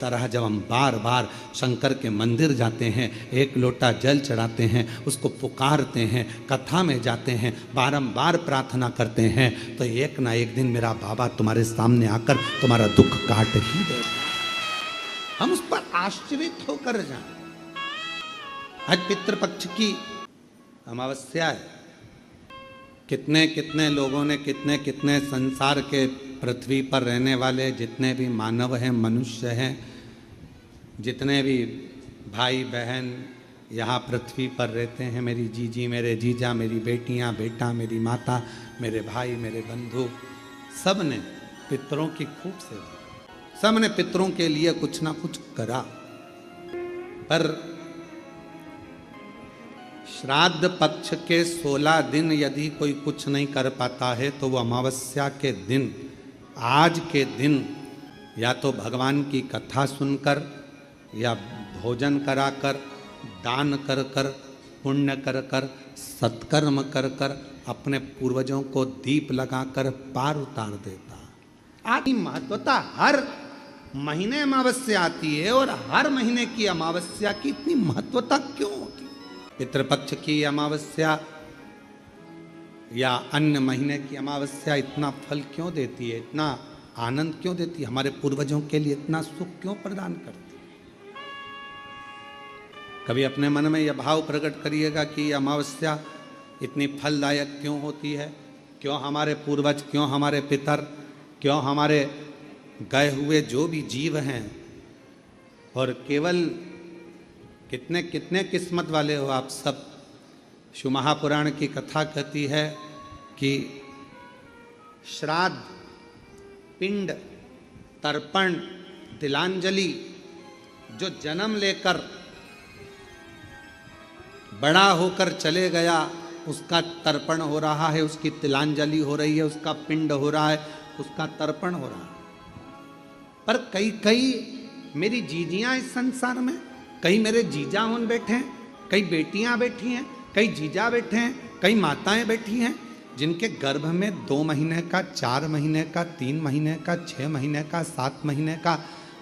तरह जब हम बार बार शंकर के मंदिर जाते हैं, एक लोटा जल चढ़ाते हैं, उसको पुकारते हैं, कथा में जाते हैं, बारंबार प्रार्थना करते हैं, तो एक ना एक दिन मेरा बाबा तुम्हारे सामने आकर तुम्हारा दुख काट ही देगा। हम उस पर आश्चर्यित होकर जाएं। आज पितृपक्ष की अमावस्या है। कितने कितने लोगों ने, कितने कितने संसार के पृथ्वी पर रहने वाले जितने भी मानव हैं, मनुष्य हैं, जितने भी भाई बहन यहाँ पृथ्वी पर रहते हैं, मेरी जीजी, मेरे जीजा, मेरी बेटियाँ, बेटा, मेरी माता, मेरे भाई, मेरे बंधु, सब ने पितरों की खूब सेवा, सब ने पितरों के लिए कुछ ना कुछ करा। पर श्राद्ध पक्ष के 16 दिन यदि कोई कुछ नहीं कर पाता है तो वो अमावस्या के दिन, आज के दिन, या तो भगवान की कथा सुनकर, या भोजन कराकर, दान कर कर, पुण्य कर कर, सत्कर्म कर कर, अपने पूर्वजों को दीप लगाकर पार उतार देता। आदि महत्वता हर महीने अमावस्या आती है, और हर महीने की अमावस्या की इतनी महत्वता क्यों होती? पितृपक्ष की अमावस्या या अन्य महीने की अमावस्या इतना फल क्यों देती है, इतना आनंद क्यों देती है, हमारे पूर्वजों के लिए इतना सुख क्यों प्रदान करती है? कभी अपने मन में यह भाव प्रकट करिएगा कि अमावस्या इतनी फलदायक क्यों होती है, क्यों हमारे पूर्वज, क्यों हमारे पितर, क्यों हमारे गए हुए जो भी जीव हैं, और केवल कितने कितने किस्मत वाले हो आप सब। शिव महापुराण की कथा कहती है कि श्राद्ध, पिंड, तर्पण, तिलांजलि, जो जन्म लेकर बड़ा होकर चले गया, उसका तर्पण हो रहा है, उसकी तिलांजलि हो रही है, उसका पिंड हो रहा है, उसका तर्पण हो रहा है। पर कई कई मेरी जीजियां इस संसार में, कई मेरे जीजा उन बैठे हैं, कई बेटियां बैठी हैं, कई जीजा बैठे हैं, कई माताएं बैठी हैं, जिनके गर्भ में 2 महीने का, 4 महीने का, 3 महीने का, 6 महीने का, 7 महीने का,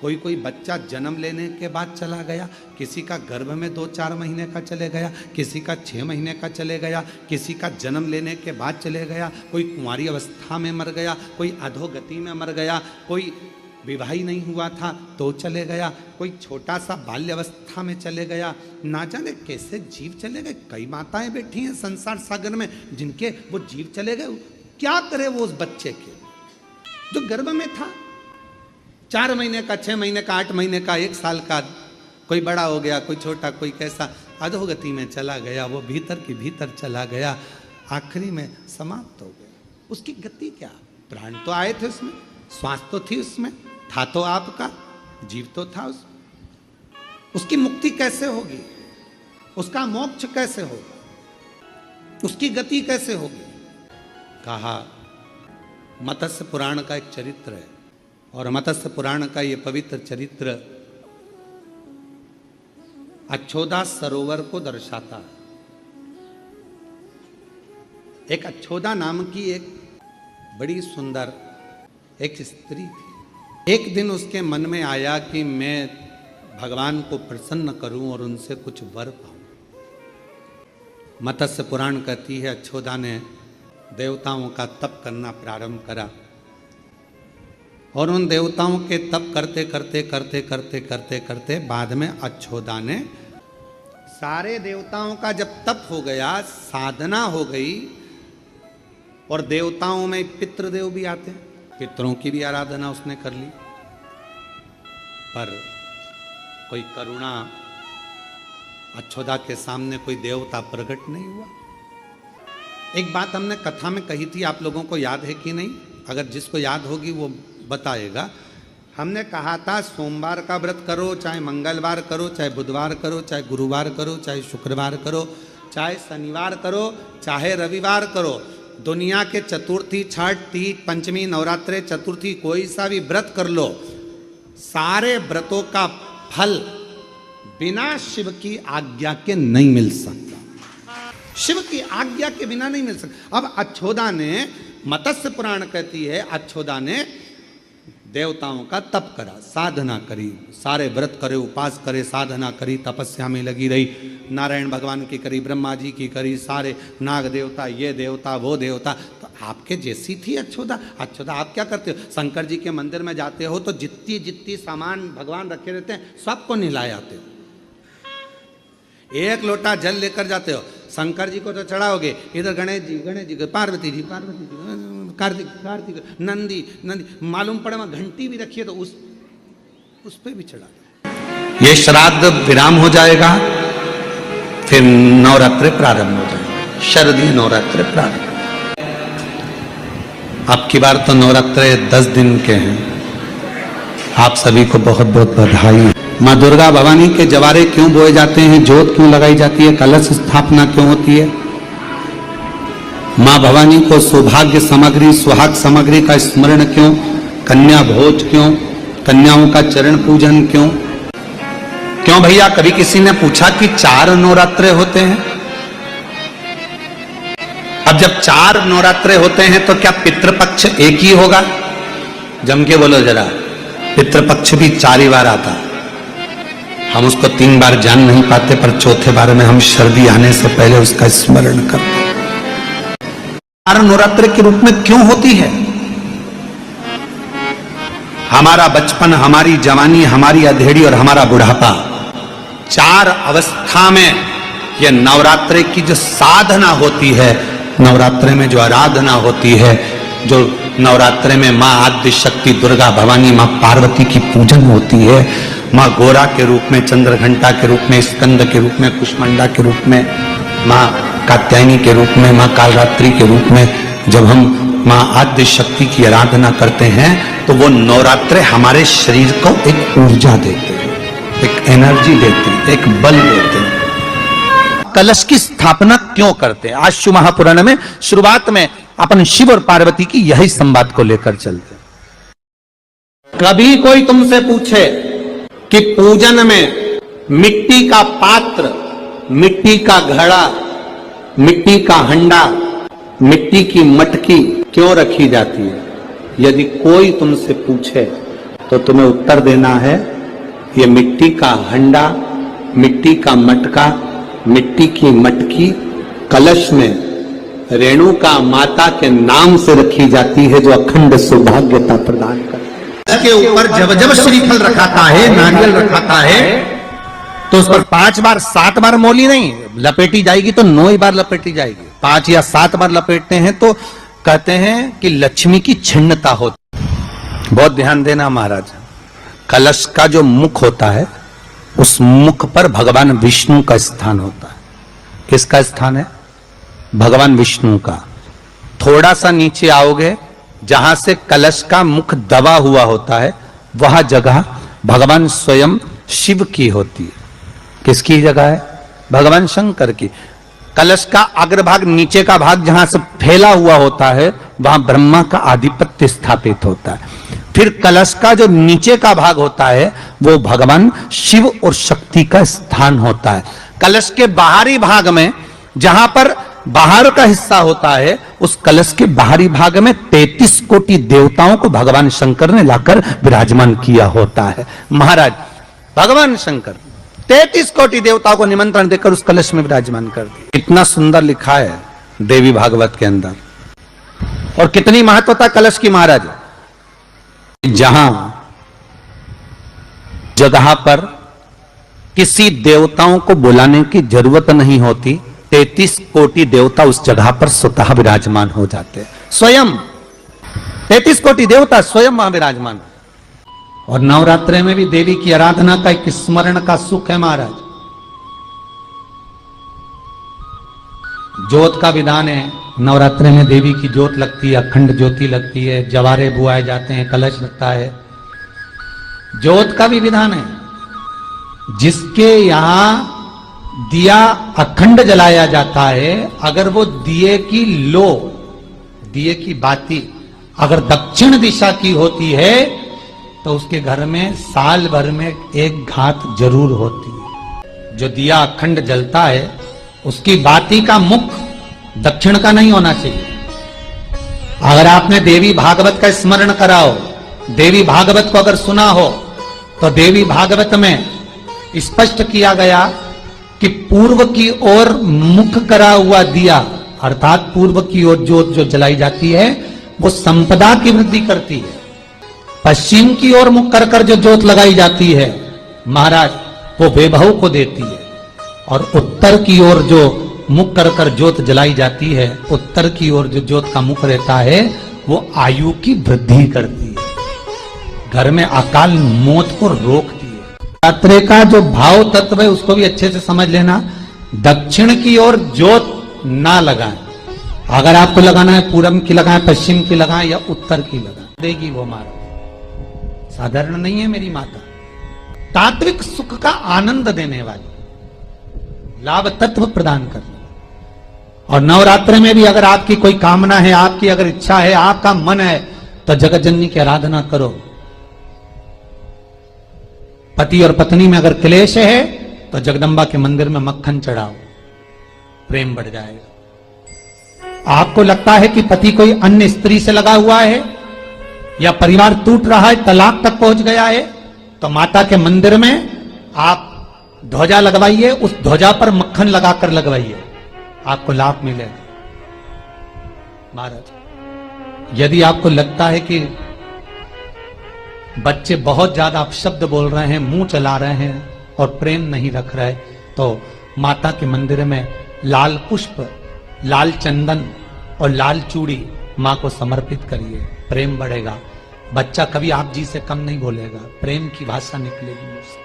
कोई बच्चा जन्म लेने के बाद चला गया, किसी का गर्भ में 2-4 महीने का चले गया, किसी का 6 महीने का चले गया, किसी का जन्म लेने के बाद चले गया, कोई कुंवारी अवस्था में मर गया, कोई अधोगति में मर गया, कोई विवाही नहीं हुआ था तो चले गया, कोई छोटा सा बाल्यावस्था में चले गया, ना जाने कैसे जीव चले गए। कई माताएं बैठी हैं संसार सागर में, जिनके वो जीव चले गए। क्या करे वो उस बच्चे के जो गर्भ में था, 4 महीने का, 6 महीने का, 8 महीने का, 1 साल का, कोई बड़ा हो गया, कोई छोटा, कोई कैसा, अधोगति में चला गया, वो भीतर की भीतर चला गया, आखिरी में समाप्त हो गया। उसकी गति क्या? प्राण तो आए थे उसमें, श्वास तो थी उसमें, था तो आपका, जीव तो था उसमें। उसकी मुक्ति कैसे होगी? उसका मोक्ष कैसे होगा? उसकी गति कैसे होगी? कहा मत्स्य पुराण का एक चरित्र है, और मत्स्य पुराण का ये पवित्र चरित्र अच्छोदा सरोवर को दर्शाता है। एक अच्छोदा नाम की एक बड़ी सुंदर एक स्त्री थी। एक दिन उसके मन में आया कि मैं भगवान को प्रसन्न करूं और उनसे कुछ वर पाऊं। मत्स्य पुराण कहती है अच्छोदा ने देवताओं का तप करना प्रारंभ करा, और उन देवताओं के तप करते करते करते करते करते करते बाद में अच्छोदा ने, सारे देवताओं का जब तप हो गया, साधना हो गई, और देवताओं में पितृदेव भी आते हैं, पितरों की भी आराधना उसने कर ली, पर कोई करुणा अच्छोदा के सामने कोई देवता प्रकट नहीं हुआ। एक बात हमने कथा में कही थी, आप लोगों को याद है कि नहीं? अगर जिसको याद होगी वो बताएगा। हमने कहा था सोमवार का व्रत करो, चाहे मंगलवार करो, चाहे बुधवार करो, चाहे गुरुवार करो, चाहे शुक्रवार करो, चाहे शनिवार करो, चाहे रविवार करो, दुनिया के चतुर्थी, छठ, तीज, पंचमी, नवरात्रे, चतुर्थी, कोई सा भी व्रत कर लो, सारे व्रतों का फल बिना शिव की आज्ञा के नहीं मिल सकता। शिव की आज्ञा के बिना नहीं मिल सकता। अब अच्छोदा ने, मत्स्य पुराण कहती है, अच्छोदा ने देवताओं का तप करा, साधना करी, सारे व्रत करे, उपास करे, साधना करी, तपस्या में लगी रही, नारायण भगवान की करी, ब्रह्मा जी की करी, सारे नाग देवता, ये देवता वो देवता, तो आपके जैसी थी अक्षुता। अक्षुता आप क्या करते हो, शंकर जी के मंदिर में जाते हो तो जितनी जितनी सामान भगवान रखे रहते हैं सबको नहलाए आते हो, एक लोटा जल लेकर जाते हो, शंकर जी को तो चढ़ाओगे, इधर गणेश जी, पार्वती जी, कार्तिक, नंदी, मालूम पड़े वहां घंटी भी रखिए तो उस पे भी चढ़ा। ये श्राद्ध विराम हो जाएगा, फिर नवरात्र प्रारंभ हो जाएगा, शरदीय नवरात्र प्रारंभ। अब की बार तो नवरात्र 10 दिन के हैं। आप सभी को बहुत बहुत बधाई। माँ दुर्गा भवानी के जवारे क्यों बोए जाते हैं, जोत क्यों लगाई जाती है, कलश स्थापना क्यों होती है, माँ भवानी को सौभाग्य सामग्री, सुहाग सामग्री का स्मरण क्यों, कन्या भोज क्यों, कन्याओं का चरण पूजन क्यों? क्यों भैया, कभी किसी ने पूछा कि 4 नवरात्रे होते हैं? अब जब 4 नवरात्रे होते हैं तो क्या पितृपक्ष एक ही होगा? जम के बोलो जरा, पितृपक्ष भी 4 ही बार आता। हम उसको 3 बार जान नहीं पाते, पर चौथे बार में हम शरदी आने से पहले उसका स्मरण करते। 4 नवरात्र के रूप में क्यों होती है? हमारा बचपन, हमारी जवानी, हमारी अधेड़ी और हमारा बुढ़ापा, 4 अवस्था में यह नवरात्रे की जो साधना होती है, नवरात्रे में जो आराधना होती है, जो नवरात्रे में माँ आद्य शक्ति दुर्गा भवानी, माँ पार्वती की पूजन होती है, माँ गोरा के रूप में, चंद्रघंटा के रूप में, स्कंद के रूप में, कुष्मांडा के रूप में, माँ कात्यायनी के रूप में, माँ कालरात्रि के रूप में, जब हम माँ आद्य शक्ति की आराधना करते हैं तो वो नवरात्रे हमारे शरीर को एक ऊर्जा देते हैं, एक एनर्जी देते हैं, एक बल देते हैं। कलश की स्थापना क्यों करते हैं? आज शिव महापुराण में शुरुआत में अपन शिव और पार्वती की यही संवाद को लेकर चलते हैं। कभी कोई तुमसे पूछे कि पूजन में मिट्टी का पात्र, मिट्टी का घड़ा, मिट्टी का हंडा, मिट्टी की मटकी क्यों रखी जाती है, यदि कोई तुमसे पूछे तो तुम्हें उत्तर देना है, ये मिट्टी का हंडा, मिट्टी का मटका, मिट्टी की मटकी कलश में रेणुका माता के नाम से रखी जाती है, जो अखंड सौभाग्यता प्रदान करती है। इसके ऊपर जब जब श्रीफल रखाता है, नारियल रखाता है, तो उस पर 5 बार 7 बार मोली नहीं लपेटी जाएगी, तो 9 बार लपेटी जाएगी। 5 या 7 बार लपेटते हैं तो कहते हैं कि लक्ष्मी की छिन्नता होती। बहुत ध्यान देना महाराज, कलश का जो मुख होता है, उस मुख पर भगवान विष्णु का स्थान होता है। किसका स्थान है? भगवान विष्णु का। थोड़ा सा नीचे आओगे, जहां से कलश का मुख दबा हुआ होता है, वह जगह भगवान स्वयं शिव की होती है। किसकी जगह है? भगवान शंकर की। कलश का अग्रभाग, नीचे का भाग जहां से फैला हुआ होता है, वहां ब्रह्मा का आधिपत्य स्थापित होता है। फिर कलश का जो नीचे का भाग होता है, वो भगवान शिव और शक्ति का स्थान होता है। कलश के बाहरी भाग में, जहां पर बाहर का हिस्सा होता है, उस कलश के बाहरी भाग में 33 कोटि देवताओं को भगवान शंकर ने लाकर विराजमान किया होता है। महाराज भगवान शंकर 33 कोटि देवताओं को निमंत्रण देकर उस कलश में विराजमान कर दिया। इतना सुंदर लिखा है देवी भागवत के अंदर। और कितनी महत्वता कलश की महाराज, जहां जगह पर किसी देवताओं को बुलाने की जरूरत नहीं होती, 33 कोटि देवता उस जगह पर स्वतः विराजमान हो जाते हैं। स्वयं 33 कोटि देवता स्वयं वहां विराजमान। और नवरात्रे में भी देवी की आराधना का एक स्मरण का सुख है महाराज। ज्योत का विधान है, नवरात्रे में देवी की ज्योत लगती है, अखंड ज्योति लगती है, जवारे बुआए जाते हैं, कलश लगता है। ज्योत का भी विधान है। जिसके यहां दिया अखंड जलाया जाता है, अगर वो दिए की लो, दिए की बाती अगर दक्षिण दिशा की होती है, तो उसके घर में साल भर में एक घात जरूर होती है। जो दिया अखंड जलता है, उसकी बाती का मुख दक्षिण का नहीं होना चाहिए। अगर आपने देवी भागवत का स्मरण कराओ, देवी भागवत को अगर सुना हो तो देवी भागवत में स्पष्ट किया गया कि पूर्व की ओर मुख करा हुआ दिया, अर्थात पूर्व की ओर ज्योत जो जलाई जाती है वो संपदा की वृद्धि करती है। पश्चिम की ओर मुख कर जो ज्योत लगाई जाती है महाराज वो वैभव को देती है, और उत्तर की ओर जो मुख कर ज्योत जलाई जाती है, उत्तर की ओर जो ज्योत का मुख रहता है वो आयु की वृद्धि करती है, घर में अकाल मौत को रोकती है। रात्रि का जो भाव तत्व है उसको भी अच्छे से समझ लेना। दक्षिण की ओर ज्योत ना लगाएं, अगर आपको लगाना है पूरब की लगाएं, पश्चिम की लगाएं या उत्तर की लगाएं, देगी वो मारा। साधारण नहीं है मेरी माता, तात्विक सुख का आनंद देने वाली, लाभ तत्व प्रदान करने। और नवरात्र में भी अगर आपकी कोई कामना है, आपकी अगर इच्छा है, आपका मन है, तो जगत जननी की आराधना करो। पति और पत्नी में अगर क्लेश है तो जगदम्बा के मंदिर में मक्खन चढ़ाओ, प्रेम बढ़ जाएगा। आपको लगता है कि पति कोई अन्य स्त्री से लगा हुआ है या परिवार टूट रहा है, तलाक तक पहुंच गया है, तो माता के मंदिर में आप ध्वजा लगवाइए, उस ध्वजा पर मक्खन लगाकर लगवाइए, आपको लाभ मिलेगा। महाराज यदि आपको लगता है कि बच्चे बहुत ज्यादा अपशब्द बोल रहे हैं, मुंह चला रहे हैं और प्रेम नहीं रख रहे, तो माता के मंदिर में लाल पुष्प, लाल चंदन और लाल चूड़ी मां को समर्पित करिए, प्रेम बढ़ेगा। बच्चा कभी आप जी से कम नहीं बोलेगा, प्रेम की भाषा निकलेगी मुझसे।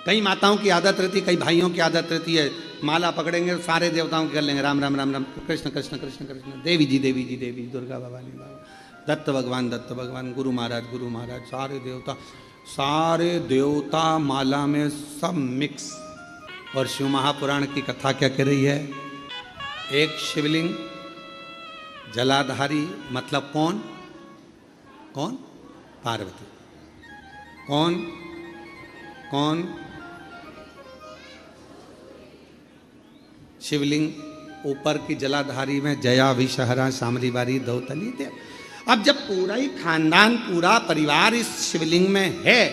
कई माताओं की आदत रहती, कई भाइयों की आदत रहती है, माला पकड़ेंगे सारे देवताओं की कर लेंगे, राम राम राम राम, कृष्ण कृष्ण कृष्ण कृष्ण, देवी जी देवी जी देवी, दुर्गा भवानी बाबा, दत्त भगवान, गुरु महाराज, सारे देवता माला में सब मिक्स। और शिव महापुराण की कथा क्या कह रही है? एक शिवलिंग जलाधारी, मतलब कौन? पार्वती। कौन? शिवलिंग ऊपर की जलाधारी में जया विषहरा शामरी बारी दौतली थे। अब जब पूरा ही खानदान, पूरा परिवार इस शिवलिंग में है,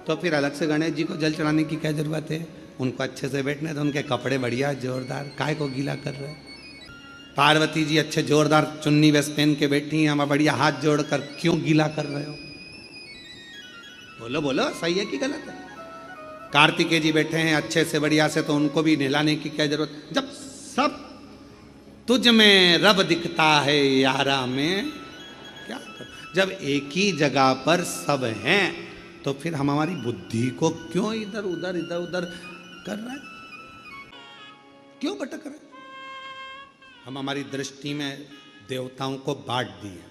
तो फिर अलग से गणेश जी को जल चढ़ाने की क्या जरूरत है? उनको अच्छे से बैठने तो, उनके कपड़े बढ़िया जोरदार, काय को गीला कर रहे? पार्वती जी अच्छे जोरदार चुन्नी वेस्ट पहन के बैठी हैं, हम बढ़िया हाथ जोड़कर क्यों गीला कर रहे हो? बोलो बोलो, सही है कि गलत है? कार्तिकेय जी बैठे हैं अच्छे से बढ़िया से, तो उनको भी नहलाने की क्या जरूरत? जब सब तुझ में रब दिखता है यारा में क्या कर? जब एक ही जगह पर सब हैं, तो फिर हम हमारी बुद्धि को क्यों इधर उधर कर रहे हैं? क्यों भटक रहे? हम हमारी दृष्टि में देवताओं को बांट दिया।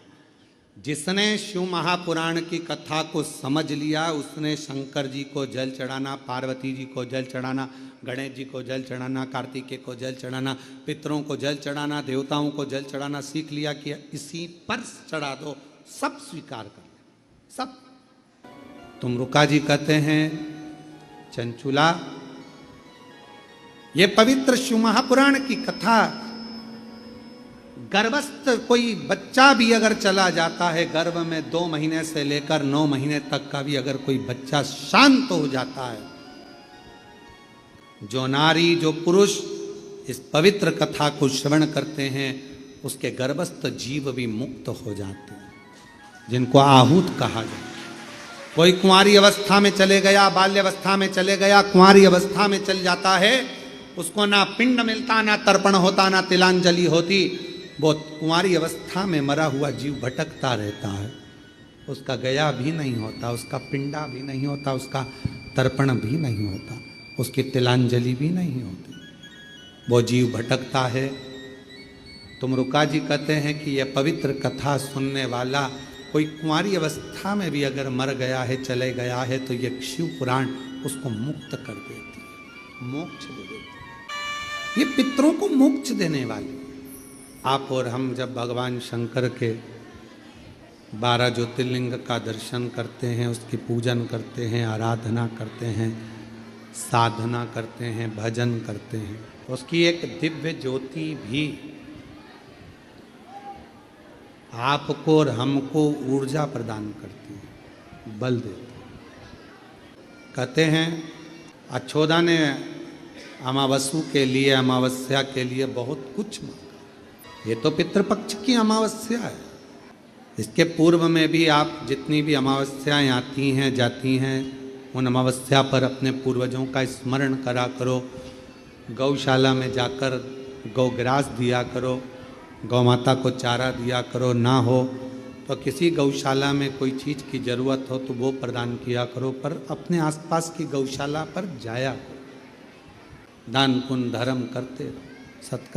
जिसने शिव महापुराण की कथा को समझ लिया, उसने शंकर जी को जल चढ़ाना, पार्वती जी को जल चढ़ाना, गणेश जी को जल चढ़ाना, कार्तिकेय को जल चढ़ाना, पितरों को जल चढ़ाना, देवताओं को जल चढ़ाना सीख लिया कि इसी पर चढ़ा दो, सब स्वीकार कर ले, सब। तुम रुका जी कहते हैं चंचुला, ये पवित्र शिव महापुराण की कथा, गर्भस्थ कोई बच्चा भी अगर चला जाता है, गर्भ में 2 महीने से लेकर 9 महीने तक का भी अगर कोई बच्चा शांत हो जाता है, जो नारी जो पुरुष इस पवित्र कथा को श्रवण करते हैं, उसके गर्भस्थ जीव भी मुक्त हो जाते हैं, जिनको आहूत कहा जाता है। कोई कुंवारी अवस्था में चले गया, बाल्य अवस्था में चले गया, कुंवारी अवस्था में चल जाता है, उसको ना पिंड मिलता, ना तर्पण होता, ना तिलांजलि होती, वो कुंवारी अवस्था में मरा हुआ जीव भटकता रहता है, उसका गया भी नहीं होता, उसका पिंडा भी नहीं होता, उसका तर्पण भी नहीं होता, उसकी तिलांजलि भी नहीं होती, वो जीव भटकता है। तुम रुका जी कहते हैं कि यह पवित्र कथा सुनने वाला कोई कुंवारी अवस्था में भी अगर मर गया है, चले गया है, तो यह शिव पुराण उसको मुक्त कर देती है, मोक्ष दे देती है। ये पितरों को मोक्ष देने वाली। आप और हम जब भगवान शंकर के 12 ज्योतिर्लिंग का दर्शन करते हैं, उसकी पूजन करते हैं, आराधना करते हैं, साधना करते हैं, भजन करते हैं, उसकी एक दिव्य ज्योति भी आपको और हमको ऊर्जा प्रदान करती है, बल देती है। कहते हैं अछोदा ने अमावस्या के लिए बहुत कुछ मांगा। ये तो पितृपक्ष की अमावस्या है, इसके पूर्व में भी आप जितनी भी अमावस्याएं आती हैं जाती हैं, उन अमावस्या पर अपने पूर्वजों का स्मरण करा करो। गौशाला में जाकर गौग्रास दिया करो, गौ माता को चारा दिया करो। ना हो तो किसी गौशाला में कोई चीज़ की ज़रूरत हो तो वो प्रदान किया करो, पर अपने आसपास की गौशाला पर जाया करो। दान पुण्य धर्म करते रहो, सत्कार